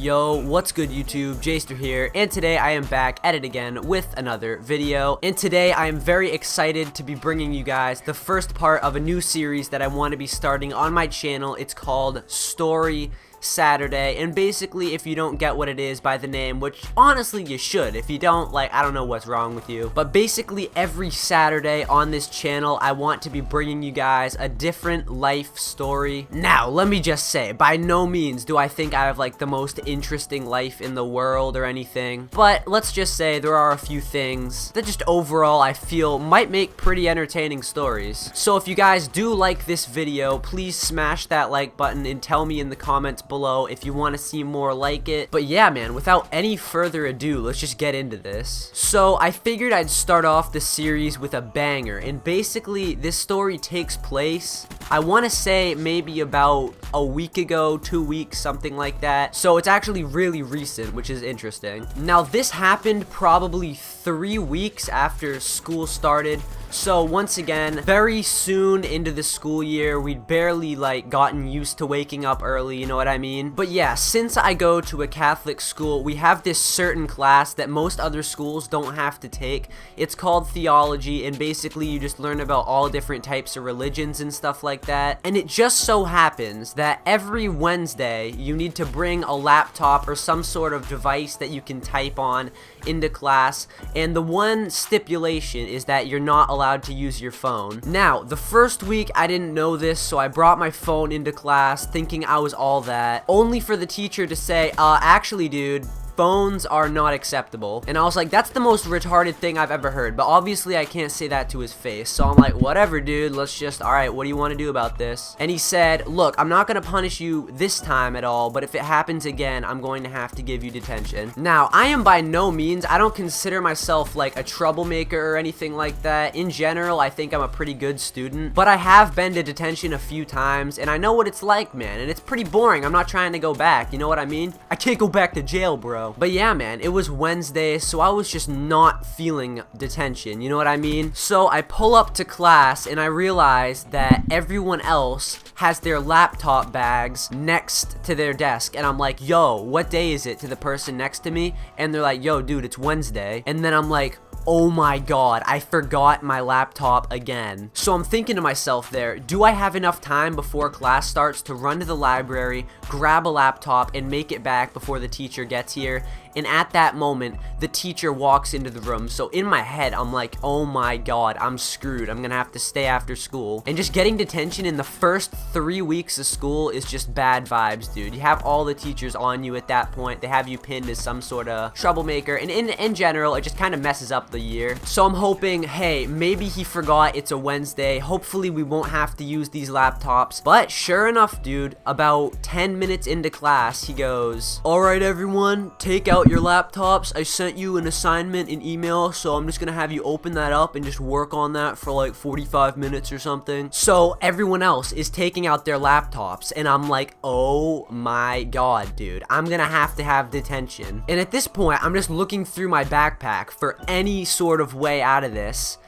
Yo, what's good YouTube? Jayster here, and today I am back at it again with another video. And today I am very excited to be bringing you guys the first part of a new series that I want to be starting on my channel. It's called Story Saturday, and basically if you don't get what it is by the name, which honestly you should, if you don't, like, I don't know what's wrong with you, but basically every Saturday on this channel I want to be bringing you guys a different life story. Now let me just say, by no means do I think I have like the most interesting life in the world or anything, but let's just say there are a few things that just overall I feel might make pretty entertaining stories. So if you guys do like this video, please smash that like button and tell me in the comments below if you want to see more like it. But yeah, man, without any further ado, let's just get into this. So I figured I'd start off the series with a banger, and basically this story takes place, I want to say maybe about a week ago, 2 weeks, something like that. So it's actually really recent, which is interesting. Now this happened probably 3 weeks after school started. So once again, very soon into the school year, we'd barely like gotten used to waking up early, you know what I mean? But yeah, since I go to a Catholic school, we have this certain class that most other schools don't have to take. It's called theology, and basically you just learn about all different types of religions and stuff like that. And it just so happens that every Wednesday you need to bring a laptop or some sort of device that you can type on into class, and the one stipulation is that you're not allowed to use your phone. Now, the first week I didn't know this, so I brought my phone into class thinking I was all that, only for the teacher to say, actually dude, phones are not acceptable. And I was like, that's the most retarded thing I've ever heard, but obviously I can't say that to his face. So I'm like, whatever dude, let's just, alright, what do you want to do about this? And he said, look, I'm not gonna punish you this time at all, but if it happens again, I'm going to have to give you detention. Now, I am by no means, I don't consider myself like a troublemaker or anything like that. In general, I think I'm a pretty good student, but I have been to detention a few times, and I know what it's like, man, and it's pretty boring. I'm not trying to go back, you know what I mean? I can't go back to jail, bro. But yeah, man, it was Wednesday, so I was just not feeling detention, you know what I mean? So I pull up to class and I realize that everyone else has their laptop bags next to their desk, and I'm like, yo, what day is it, to the person next to me? And they're like, yo, dude, it's Wednesday. And then I'm like, oh my god, I forgot my laptop again. So I'm thinking to myself there, do I have enough time before class starts to run to the library, grab a laptop, and make it back before the teacher gets here? And at that moment, the teacher walks into the room. So in my head, I'm like, oh my god, I'm screwed. I'm gonna have to stay after school. And just getting detention in the first 3 weeks of school is just bad vibes, dude. You have all the teachers on you at that point. They have you pinned as some sort of troublemaker. And in general, it just kind of messes up the year. So I'm hoping, hey, maybe he forgot it's a Wednesday. Hopefully we won't have to use these laptops. But sure enough, dude, about 10 minutes into class, he goes, all right, everyone, take out your laptops. I sent you an assignment in email, so I'm just gonna have you open that up and just work on that for like 45 minutes or something. So everyone else is taking out their laptops, and I'm like, oh my god, dude, I'm gonna have to have detention. And at this point, I'm just looking through my backpack for any sort of way out of this,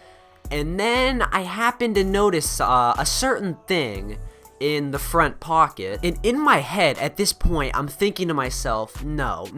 and then I happen to notice a certain thing in the front pocket, and in my head at this point I'm thinking to myself, no,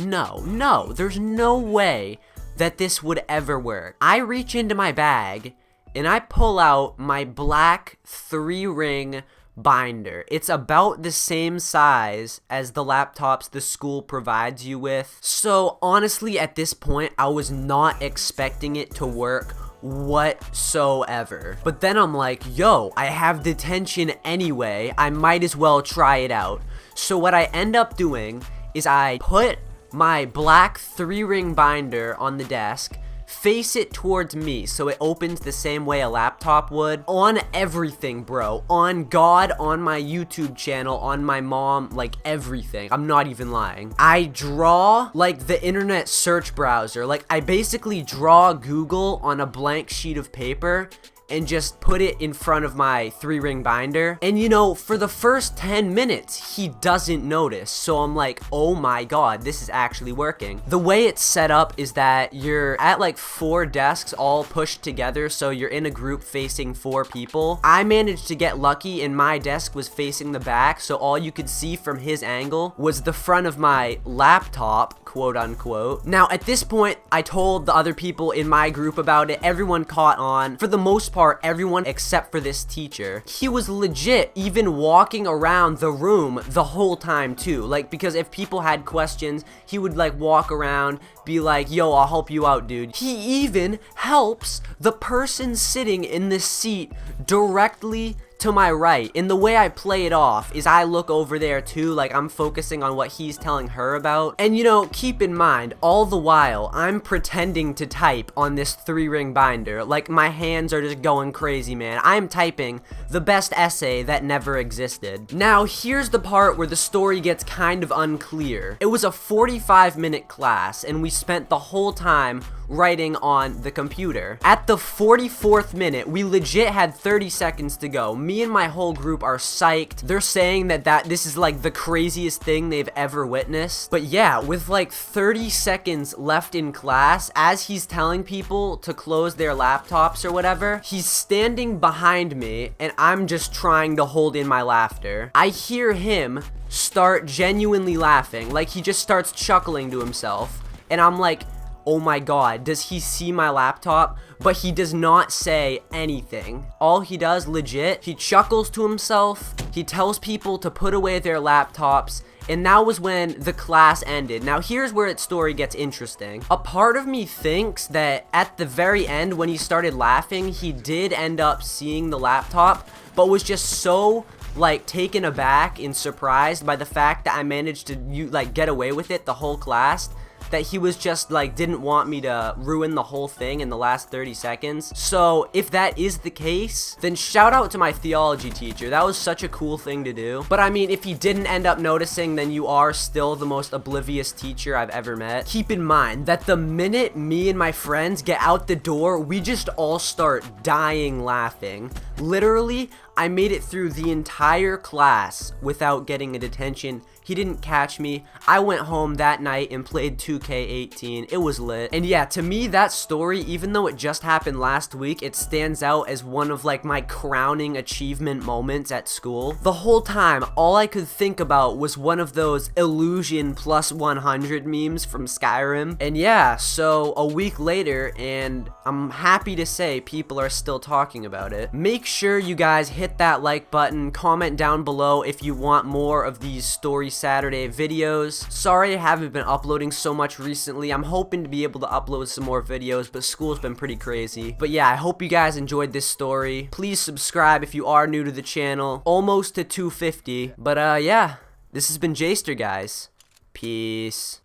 there's no way that this would ever work. I reach into my bag and I pull out my black 3-ring binder. It's about the same size as the laptops the school provides you with. So honestly, at this point I was not expecting it to work whatsoever. But then I'm like, yo, I have detention anyway, I might as well try it out. So what I end up doing is I put my black 3-ring binder on the desk, face it towards me so it opens the same way a laptop would, on everything, bro, on God, on my YouTube channel, on my mom, like everything. I'm not even lying. I draw like the internet search browser, like I basically draw Google on a blank sheet of paper, and just put it in front of my 3-ring binder. And you know, for the first 10 minutes, he doesn't notice. So I'm like, oh my god, this is actually working. The way it's set up is that you're at like 4 desks all pushed together, so you're in a group facing 4 people. I managed to get lucky and my desk was facing the back, so all you could see from his angle was the front of my laptop, quote unquote. Now at this point, I told the other people in my group about it. Everyone caught on. For the most part, everyone except for this teacher. He was legit even walking around the room the whole time too. Like, because if people had questions, he would like walk around, be like, yo, I'll help you out, dude. He even helps the person sitting in this seat directly to my right. And the way I play it off is I look over there too, like I'm focusing on what he's telling her about. And you know, keep in mind, all the while, I'm pretending to type on this 3-ring binder. Like, my hands are just going crazy, man. I'm typing the best essay that never existed. Now, here's the part where the story gets kind of unclear. It was a 45-minute class, and we spent the whole time writing on the computer. At the 44th minute, we legit had 30 seconds to go. Me and my whole group are psyched. They're saying that this is like the craziest thing they've ever witnessed. But yeah, with like 30 seconds left in class, as he's telling people to close their laptops or whatever, he's standing behind me and I'm just trying to hold in my laughter. I hear him start genuinely laughing, like he just starts chuckling to himself, and I'm like, oh my god, does he see my laptop? But he does not say anything. All he does, legit, he chuckles to himself, he tells people to put away their laptops, and that was when the class ended. Now here's where its story gets interesting. A part of me thinks that at the very end, when he started laughing, he did end up seeing the laptop, but was just so like taken aback and surprised by the fact that I managed to like get away with it the whole class, that he was just like didn't want me to ruin the whole thing in the last 30 seconds. So if that is the case, then shout out to my theology teacher. That was such a cool thing to do. But I mean, if he didn't end up noticing, then you are still the most oblivious teacher I've ever met. Keep in mind that the minute me and my friends get out the door, we just all start dying laughing. Literally, I made it through the entire class without getting a detention. He didn't catch me. I went home that night and played 2K18. It was lit. And yeah, to me, that story, even though it just happened last week, it stands out as one of like my crowning achievement moments at school. The whole time, all I could think about was one of those illusion plus 100 memes from Skyrim. And yeah, so a week later, and I'm happy to say people are still talking about it. Make sure you guys hit that like button, comment down below if you want more of these Story Saturday videos. Sorry I haven't been uploading so much recently. I'm hoping to be able to upload some more videos, but school's been pretty crazy. But yeah, I hope you guys enjoyed this story. Please subscribe if you are new to the channel. Almost to 250. But yeah, this has been Jayster, guys. Peace.